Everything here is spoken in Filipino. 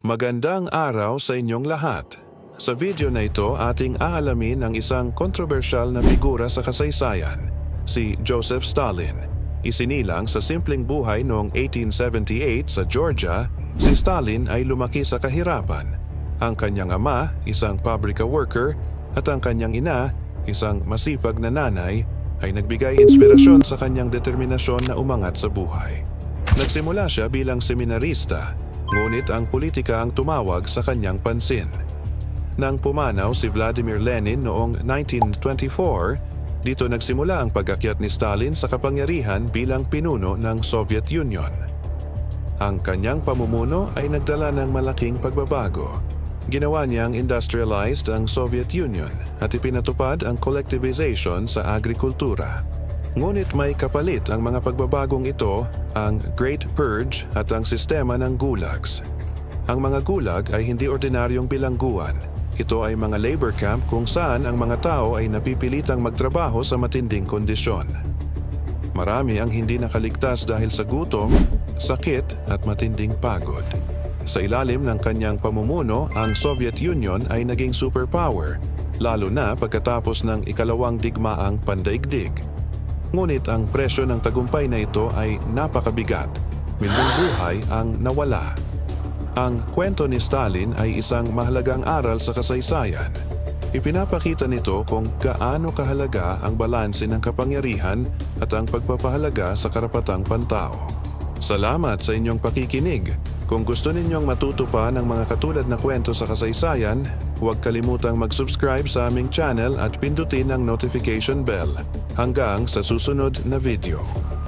Magandang araw sa inyong lahat. Sa video na ito ating aalamin ang isang kontrobersyal na figura sa kasaysayan, si Joseph Stalin. Isinilang sa simpleng buhay noong 1878 sa Georgia, si Stalin ay lumaki sa kahirapan. Ang kanyang ama, isang pabrika worker, at ang kanyang ina, isang masipag na nanay, ay nagbigay inspirasyon sa kanyang determinasyon na umangat sa buhay. Nagsimula siya bilang seminarista, ngunit ang politika ang tumawag sa kanyang pansin. Nang pumanaw si Vladimir Lenin noong 1924, dito nagsimula ang pag-akyat ni Stalin sa kapangyarihan bilang pinuno ng Soviet Union. Ang kanyang pamumuno ay nagdala ng malaking pagbabago. Ginawa niyang industrialized ang Soviet Union at ipinatupad ang collectivization sa agrikultura. Ngunit may kapalit ang mga pagbabagong ito, ang Great Purge at ang sistema ng gulags. Ang mga gulag ay hindi ordinaryong bilangguan. Ito ay mga labor camp kung saan ang mga tao ay napipilitang magtrabaho sa matinding kondisyon. Marami ang hindi nakaligtas dahil sa gutom, sakit at matinding pagod. Sa ilalim ng kanyang pamumuno, ang Soviet Union ay naging superpower, lalo na pagkatapos ng ikalawang digmaang pandaigdig. Ngunit ang presyo ng tagumpay na ito ay napakabigat. Milyong buhay ang nawala. Ang kwento ni Stalin ay isang mahalagang aral sa kasaysayan. Ipinapakita nito kung gaano kahalaga ang balanse ng kapangyarihan at ang pagpapahalaga sa karapatang pantao. Salamat sa inyong pakikinig. Kung gusto ninyong matuto pa ng mga katulad na kwento sa kasaysayan, huwag kalimutang mag-subscribe sa aming channel at pindutin ang notification bell. Hanggang sa susunod na video.